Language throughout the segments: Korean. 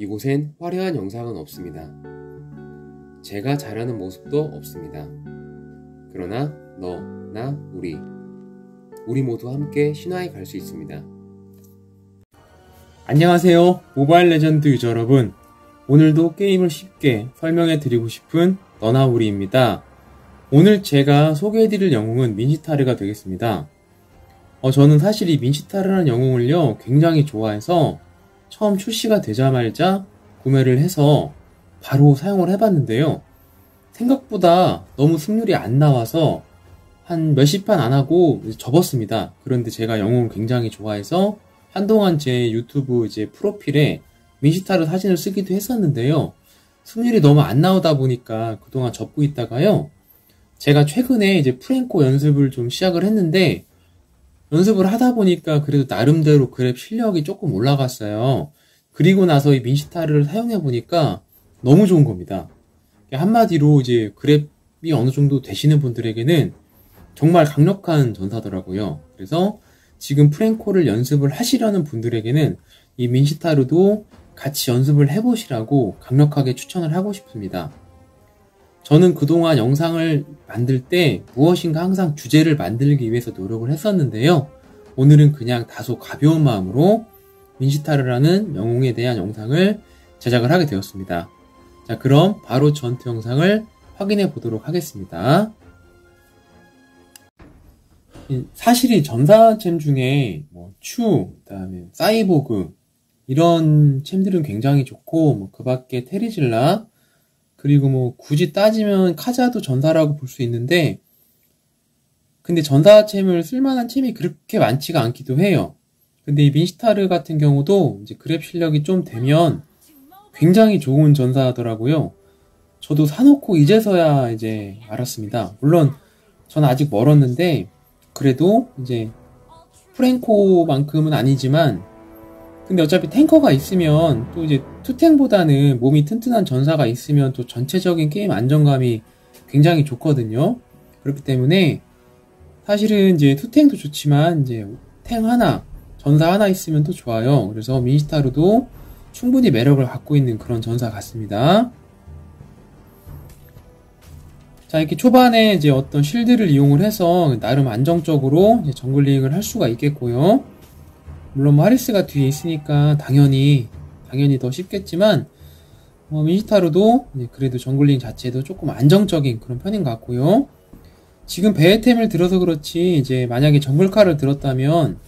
이곳엔 화려한 영상은 없습니다. 제가 잘하는 모습도 없습니다. 그러나 너, 나, 우리 모두 함께 신화에 갈 수 있습니다. 안녕하세요. 모바일 레전드 유저 여러분. 오늘도 게임을 쉽게 설명해 드리고 싶은 너나 우리입니다. 오늘 제가 소개해 드릴 영웅은 민시타르가 되겠습니다. 저는 사실 이 민시타르라는 영웅을요 굉장히 좋아해서 처음 출시가 되자마자 구매를 해서 바로 사용을 해봤는데요. 생각보다 너무 승률이 안 나와서 한 몇십 판 안 하고 접었습니다. 그런데 제가 영웅을 굉장히 좋아해서 한동안 제 유튜브 프로필에 민시타르 사진을 쓰기도 했었는데요. 승률이 너무 안 나오다 보니까 그동안 접고 있다가요. 제가 최근에 프랭코 연습을 좀 시작을 했는데 연습을 하다 보니까 그래도 나름대로 그랩 실력이 조금 올라갔어요. 그리고 나서 이 민시타르를 사용해 보니까 너무 좋은 겁니다. 한마디로 그랩이 어느 정도 되시는 분들에게는 정말 강력한 전사더라고요. 그래서 지금 프랭코를 연습을 하시려는 분들에게는 이 민시타르도 같이 연습을 해보시라고 강력하게 추천을 하고 싶습니다. 저는 그동안 영상을 만들 때 무엇인가 항상 주제를 만들기 위해서 노력을 했었는데요. 오늘은 그냥 다소 가벼운 마음으로 민시타르라는 영웅에 대한 영상을 제작을 하게 되었습니다. 자, 그럼 바로 전투 영상을 확인해 보도록 하겠습니다. 사실 이 전사챔 중에 그다음에 사이보그 이런 챔들은 굉장히 좋고 그 밖에 테리질라 그리고 굳이 따지면 카자도 전사라고 볼 수 있는데 근데 전사챔을 쓸만한 챔이 그렇게 많지가 않기도 해요. 근데 이 민시타르 같은 경우도 그랩 실력이 좀 되면 굉장히 좋은 전사더라고요. 저도 사놓고 이제서야 알았습니다. 물론 저는 아직 멀었는데 그래도 프랭코만큼은 아니지만 근데 어차피 탱커가 있으면 또 투탱보다는 몸이 튼튼한 전사가 있으면 또 전체적인 게임 안정감이 굉장히 좋거든요. 그렇기 때문에 사실은 투탱도 좋지만 탱 하나, 전사 하나 있으면 또 좋아요. 그래서 민시타르도 충분히 매력을 갖고 있는 그런 전사 같습니다. 자, 이렇게 초반에 어떤 실드를 이용을 해서 나름 안정적으로 정글링을 할 수가 있겠고요. 물론 하리스가 뒤에 있으니까 당연히 더 쉽겠지만 민시타르도 그래도 정글링 자체도 조금 안정적인 그런 편인 것 같고요. 지금 베헤템을 들어서 그렇지 만약에 정글카를 들었다면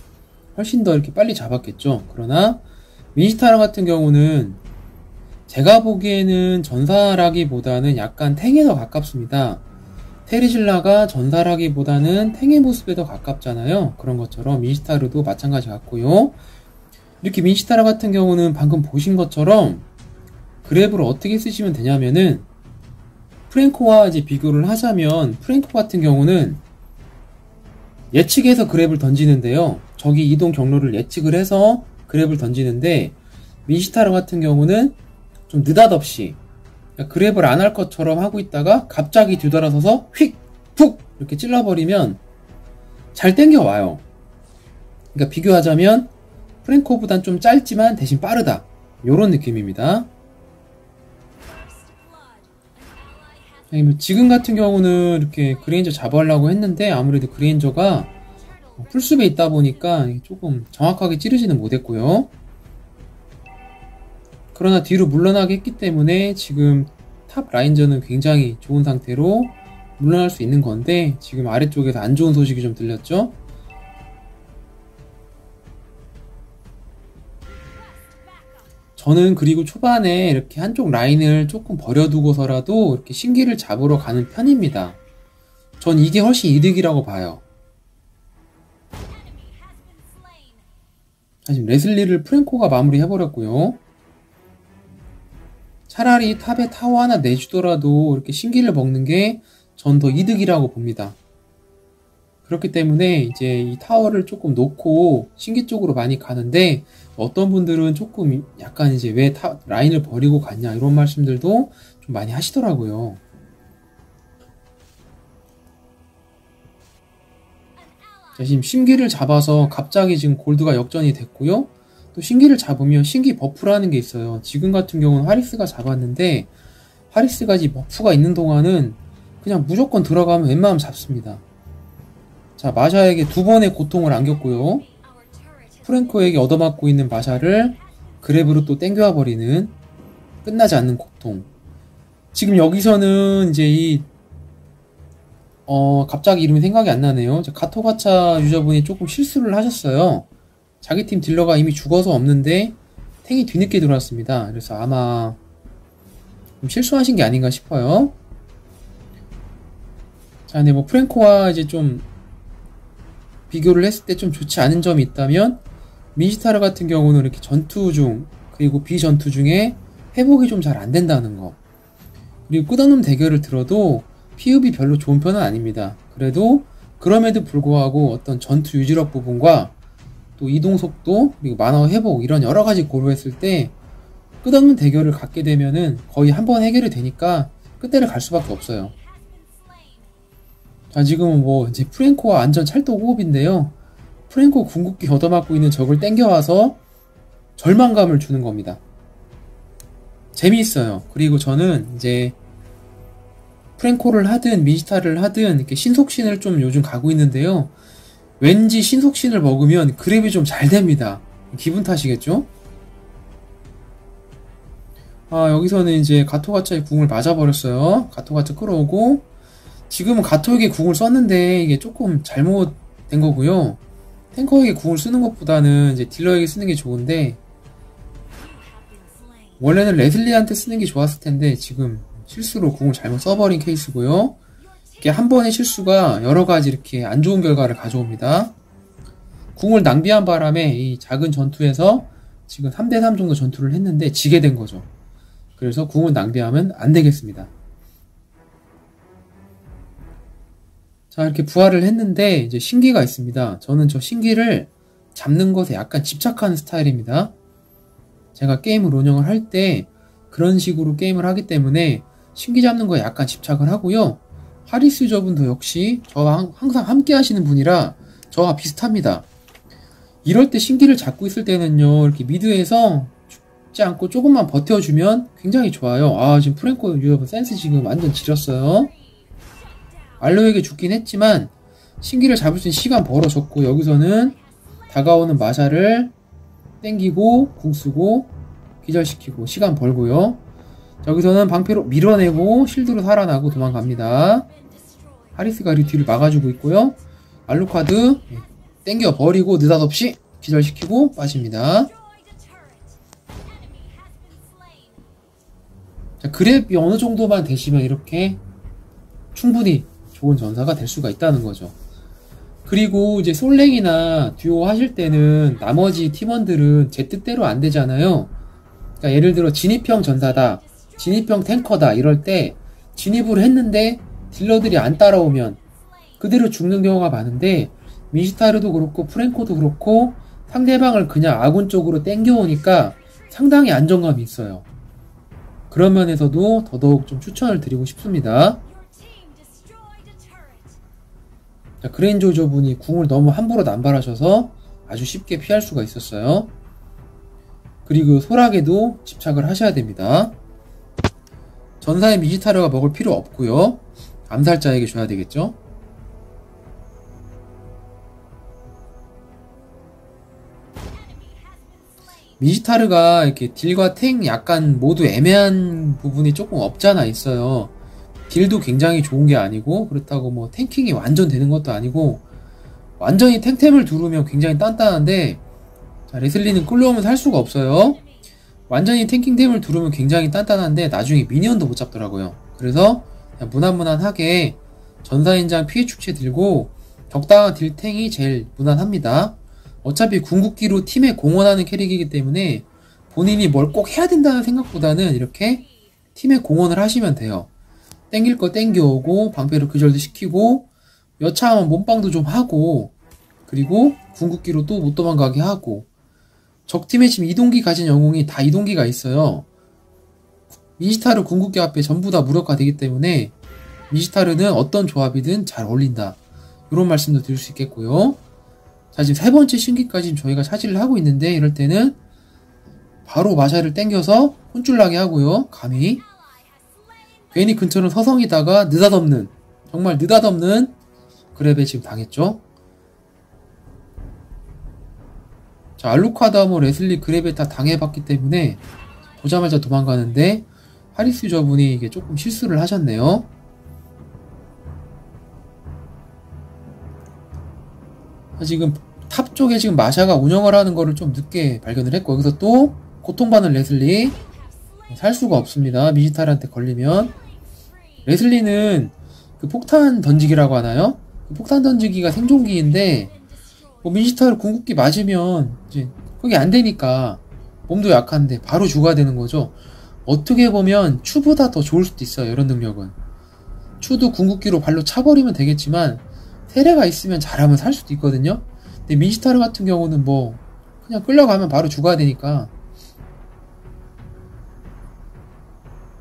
훨씬 더 이렇게 빨리 잡았겠죠. 그러나 민시타르 같은 경우는 제가 보기에는 전사라기보다는 약간 탱에 더 가깝습니다. 테리질라가 전사라기보다는 탱의 모습에 더 가깝잖아요. 그런 것처럼 민시타르도 마찬가지 같고요. 이렇게 민시타르 같은 경우는 방금 보신 것처럼 그랩을 어떻게 쓰시면 되냐면은 프랭코와 비교를 하자면 프랭코 같은 경우는 예측해서 그랩을 던지는데요. 적이 이동 경로를 예측을 해서 그랩을 던지는데 민시타르 같은 경우는 좀 느닷없이 그랩을 안 할 것처럼 하고 있다가 갑자기 뒤돌아서서 휙! 푹! 이렇게 찔러버리면 잘 땡겨와요. 그러니까 비교하자면 프랭코보단 좀 짧지만 대신 빠르다. 요런 느낌입니다. 지금 같은 경우는 이렇게 그레인저 잡아하려고 했는데 아무래도 그레인저가 풀숲에 있다 보니까 조금 정확하게 찌르지는 못했고요. 그러나 뒤로 물러나게 했기 때문에 지금 탑 라인전은 굉장히 좋은 상태로 물러날 수 있는 건데 지금 아래쪽에서 안 좋은 소식이 좀 들렸죠? 저는 그리고 초반에 이렇게 한쪽 라인을 조금 버려두고서라도 이렇게 신기를 잡으러 가는 편입니다. 전 이게 훨씬 이득이라고 봐요. 지금 레슬리를 프랭코가 마무리해버렸고요. 차라리 탑에 타워 하나 내주더라도 이렇게 신기를 먹는 게 전 더 이득이라고 봅니다. 그렇기 때문에 이 타워를 조금 놓고 신기 쪽으로 많이 가는데 어떤 분들은 조금 약간 왜 라인을 버리고 갔냐 이런 말씀들도 좀 많이 하시더라고요. 자, 지금 심기를 잡아서 갑자기 지금 골드가 역전이 됐고요. 또 신기를 잡으면 신기 버프라는 게 있어요. 지금 같은 경우는 하리스가 잡았는데 하리스까지 버프가 있는 동안은 그냥 무조건 들어가면 웬만하면 잡습니다. 자, 마샤에게 2번의 고통을 안겼고요. 프랭코에게 얻어맞고 있는 마샤를 그랩으로 또 땡겨와 버리는 끝나지 않는 고통. 지금 여기서는 이제 갑자기 이름이 생각이 안 나네요. 가토가차 유저분이 조금 실수를 하셨어요. 자기 팀 딜러가 이미 죽어서 없는데 탱이 뒤늦게 들어왔습니다. 그래서 아마 좀 실수하신 게 아닌가 싶어요. 자, 근데 뭐 프랭코와 이제 좀 비교를 했을 때 좀 좋지 않은 점이 있다면 민시타르 같은 경우는 이렇게 전투 중 그리고 비전투 중에 회복이 좀 잘 안 된다는 거. 그리고 끝없는 대결을 들어도 피흡이 별로 좋은 편은 아닙니다. 그래도 그럼에도 불구하고 어떤 전투 유지력 부분과 또 이동 속도 그리고 만화 회복 이런 여러 가지 고려했을 때 끝없는 대결을 갖게 되면은 거의 한 번 해결이 되니까 끝대를 갈 수밖에 없어요. 자, 지금은 뭐 이제 프랭코와 안전 찰떡 호흡인데요. 프랭코 궁극기 얻어맞고 있는 적을 땡겨와서 절망감을 주는 겁니다. 재미있어요. 그리고 저는 이제 프랭코를 하든 민시타를 하든 이렇게 신속신을 좀 요즘 가고 있는데요. 왠지 신속신을 먹으면 그랩이 좀 잘 됩니다. 기분 탓이겠죠? 아, 여기서는 이제 가토가차의 궁을 맞아버렸어요. 가토가차 끌어오고 지금은 가토에게 궁을 썼는데 이게 조금 잘못된 거고요. 탱커에게 궁을 쓰는 것보다는 이제 딜러에게 쓰는 게 좋은데 원래는 레슬리한테 쓰는 게 좋았을 텐데 지금 실수로 궁을 잘못 써버린 케이스고요. 이렇게 한 번의 실수가 여러 가지 이렇게 안 좋은 결과를 가져옵니다. 궁을 낭비한 바람에 이 작은 전투에서 지금 3대3 정도 전투를 했는데 지게 된 거죠. 그래서 궁을 낭비하면 안 되겠습니다. 자, 이렇게 부활을 했는데 이제 신기가 있습니다. 저는 저 신기를 잡는 것에 약간 집착하는 스타일입니다. 제가 게임을 운영을 할 때 그런 식으로 게임을 하기 때문에 신기 잡는 거에 약간 집착을 하고요. 하리스 유저분도 역시 저와 항상 함께 하시는 분이라 저와 비슷합니다. 이럴 때 신기를 잡고 있을 때는요, 이렇게 미드에서 죽지 않고 조금만 버텨주면 굉장히 좋아요. 아, 지금 프랭코 유저분 센스 지금 완전 지렸어요. 알로에게 죽긴 했지만 신기를 잡을 수 있는 시간 벌어졌고, 여기서는 다가오는 마샤를 땡기고 궁 쓰고 기절시키고 시간 벌고요. 여기서는 방패로 밀어내고 실드로 살아나고 도망갑니다. 하리스가 이 뒤를 막아주고 있고요. 알루카드 땡겨 버리고 느닷없이 기절시키고 빠집니다. 자, 그랩이 어느 정도만 되시면 이렇게 충분히 좋은 전사가 될 수가 있다는 거죠. 그리고 이제 솔랭이나 듀오 하실 때는 나머지 팀원들은 제 뜻대로 안 되잖아요. 그러니까 예를 들어 진입형 전사다, 진입형 탱커다 이럴 때 진입을 했는데 딜러들이 안 따라오면 그대로 죽는 경우가 많은데 민시타르도 그렇고 프랭코도 그렇고 상대방을 그냥 아군 쪽으로 땡겨오니까 상당히 안정감이 있어요. 그런 면에서도 더더욱 좀 추천을 드리고 싶습니다. 자, 그레인저 저분이 궁을 너무 함부로 남발하셔서 아주 쉽게 피할 수가 있었어요. 그리고 소락에도 집착을 하셔야 됩니다. 전사의 미지타르가 먹을 필요 없고요. 암살자에게 줘야 되겠죠. 미지타르가 이렇게 딜과 탱 약간 모두 애매한 부분이 조금 없잖아 있어요. 딜도 굉장히 좋은 게 아니고 그렇다고 뭐 탱킹이 완전 되는 것도 아니고 완전히 탱템을 두르면 굉장히 단단한데, 자, 레슬리는 끌려오면 살 수가 없어요. 완전히 탱킹템을 두르면 굉장히 단단한데 나중에 미니언도 못 잡더라고요. 그래서 그냥 무난무난하게 전사인장 피해 축체 들고 적당한 딜탱이 제일 무난합니다. 어차피 궁극기로 팀에 공헌하는 캐릭이기 때문에 본인이 뭘 꼭 해야 된다는 생각보다는 이렇게 팀에 공헌을 하시면 돼요. 땡길 거 땡겨오고 방패로 그절도 시키고 여차하면 몸빵도 좀 하고 그리고 궁극기로 또 못 도망가게 하고. 적팀에 지금 이동기 가진 영웅이 다 이동기가 있어요. 미지타르 궁극기 앞에 전부 다 무력화되기 때문에 미지타르는 어떤 조합이든 잘 어울린다, 이런 말씀도 드릴 수 있겠고요. 자, 지금 세 번째 신기까지 저희가 차지를 하고 있는데 이럴 때는 바로 마샤를 땡겨서 혼쭐나게 하고요. 감히 괜히 근처는 서성이다가 느닷없는, 정말 느닷없는 그랩에 지금 당했죠. 자, 알루카드와 뭐 레슬리 그랩에 다 당해봤기 때문에 보자마자 도망가는데 하리스 유저분이 이게 조금 실수를 하셨네요. 지금 탑 쪽에 지금 마샤가 운영을 하는 거를 좀 늦게 발견을 했고, 여기서 또 고통받는 레슬리. 살 수가 없습니다. 미지타르한테 걸리면. 레슬리는 그 폭탄 던지기라고 하나요? 그 폭탄 던지기가 생존기인데, 뭐 미지타르 궁극기 맞으면 이제 그게 안 되니까 몸도 약한데 바로 죽어야 되는 거죠. 어떻게 보면 추보다 더 좋을 수도 있어요. 이런 능력은. 추도 궁극기로 발로 차버리면 되겠지만 세례가 있으면 잘하면 살 수도 있거든요. 근데 미지타르 같은 경우는 뭐 그냥 끌려가면 바로 죽어야 되니까,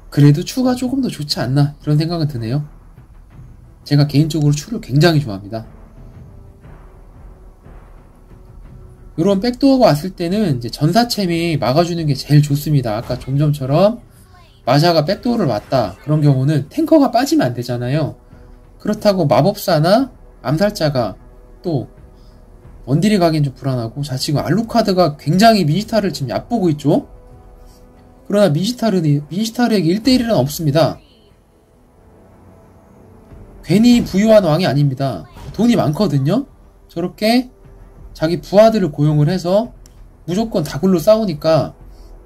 그래도 추가 조금 더 좋지 않나 이런 생각은 드네요. 제가 개인적으로 추를 굉장히 좋아합니다. 이런 백도어가 왔을 때는 이제 전사챔이 막아주는 게 제일 좋습니다. 아까 좀점처럼 마샤가 백도어를 왔다 그런 경우는 탱커가 빠지면 안 되잖아요. 그렇다고 마법사나 암살자가 또 원딜이 가긴 좀 불안하고. 자, 지금 알루카드가 굉장히 미지타르를 지금 얕보고 있죠. 그러나 미지타르에게 1대1은 없습니다. 괜히 부유한 왕이 아닙니다. 돈이 많거든요. 저렇게 자기 부하들을 고용을 해서 무조건 다굴로 싸우니까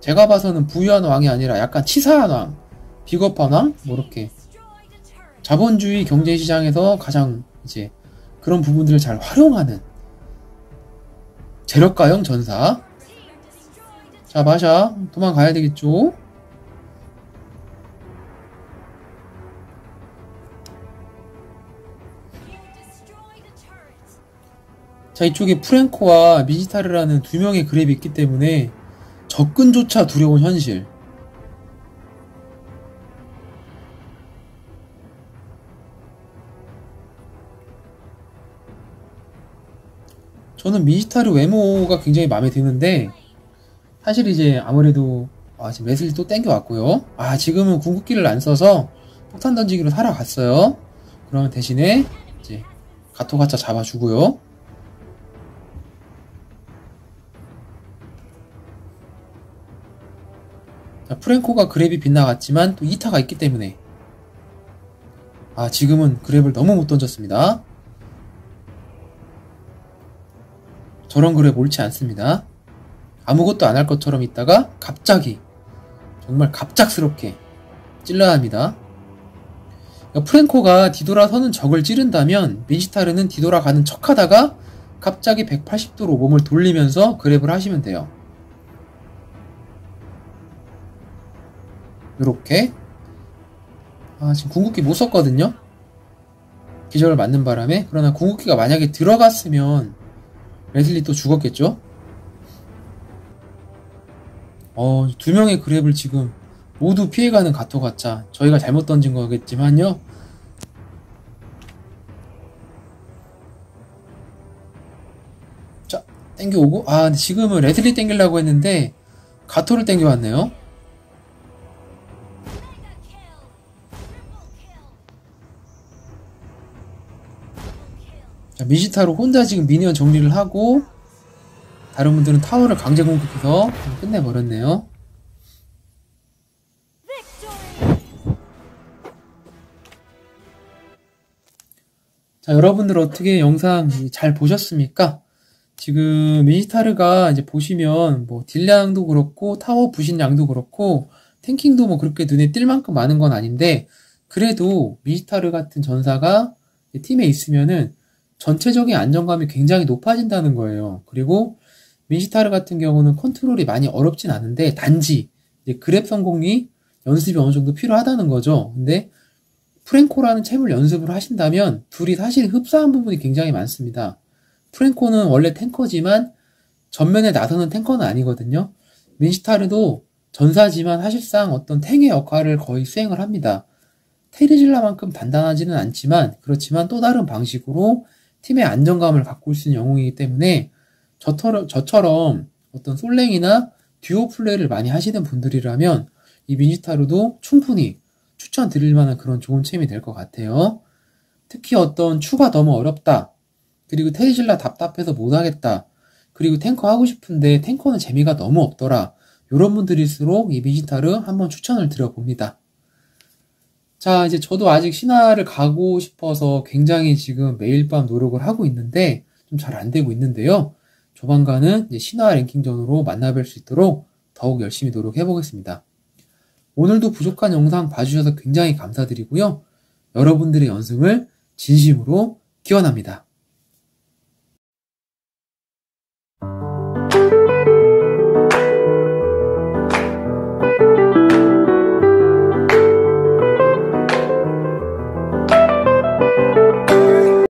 제가 봐서는 부유한 왕이 아니라 약간 치사한 왕, 비겁한 왕, 뭐 이렇게 자본주의 경제시장에서 가장 이제 그런 부분들을 잘 활용하는 재력가형 전사. 자, 마샤 도망가야 되겠죠. 자, 이쪽에 프랭코와 미지타르라는 두 명의 그랩이 있기 때문에 접근조차 두려운 현실. 저는 미지타르 외모가 굉장히 마음에 드는데, 사실 이제 아무래도 지금 레슬리 또 땡겨왔고요. 지금은 궁극기를 안 써서 폭탄 던지기로 살아갔어요. 그러면 대신에 이제 가토가차 잡아주고요. 자, 프랭코가 그랩이 빗나갔지만 또 2타가 있기 때문에 지금은 그랩을 너무 못 던졌습니다. 저런 그랩 옳지 않습니다. 아무것도 안 할 것처럼 있다가 갑자기 정말 갑작스럽게 찔러야 합니다. 그러니까 프랭코가 뒤돌아서는 적을 찌른다면 미지타르는 뒤돌아가는 척하다가 갑자기 180도로 몸을 돌리면서 그랩을 하시면 돼요. 요렇게. 지금 궁극기 못 썼거든요. 기절을 맞는 바람에. 그러나 궁극기가 만약에 들어갔으면 레슬리 또 죽었겠죠. 두 명의 그랩을 지금 모두 피해가는 가토가차. 저희가 잘못 던진 거겠지만요. 자, 땡겨오고. 근데 지금은 레슬리 땡기려고 했는데 가토를 땡겨왔네요. 자, 미지타로 혼자 지금 미니언 정리를 하고 다른 분들은 타워를 강제 공격해서 끝내버렸네요. 자, 여러분들 어떻게 영상 잘 보셨습니까? 지금 미지타르가 이제 보시면 뭐 딜량도 그렇고 타워 부신량도 그렇고 탱킹도 뭐 그렇게 눈에 띌 만큼 많은 건 아닌데, 그래도 미지타르 같은 전사가 팀에 있으면은 전체적인 안정감이 굉장히 높아진다는 거예요. 그리고 미지타르 같은 경우는 컨트롤이 많이 어렵진 않은데 단지 이제 그랩 성공이 연습이 어느 정도 필요하다는 거죠. 근데 프랭코라는 챔을 연습을 하신다면 둘이 사실 흡사한 부분이 굉장히 많습니다. 프랭코는 원래 탱커지만 전면에 나서는 탱커는 아니거든요. 미지타르도 전사지만 사실상 어떤 탱의 역할을 거의 수행을 합니다. 테리질라만큼 단단하지는 않지만 그렇지만 또 다른 방식으로 팀의 안정감을 갖고 있는 영웅이기 때문에 저처럼 어떤 솔랭이나 듀오 플레이를 많이 하시는 분들이라면 이 민지타르도 충분히 추천드릴 만한 그런 좋은 챔이 될 것 같아요. 특히 어떤 추가 너무 어렵다, 그리고 테이즐라 답답해서 못하겠다, 그리고 탱커 하고 싶은데 탱커는 재미가 너무 없더라, 이런 분들일수록 이 민지타르 한번 추천을 드려봅니다. 자, 이제 저도 아직 신화를 가고 싶어서 굉장히 지금 매일 밤 노력을 하고 있는데 좀 잘 안 되고 있는데요. 조만간은 이제 신화 랭킹전으로 만나뵐 수 있도록 더욱 열심히 노력해 보겠습니다. 오늘도 부족한 영상 봐주셔서 굉장히 감사드리고요. 여러분들의 연승을 진심으로 기원합니다.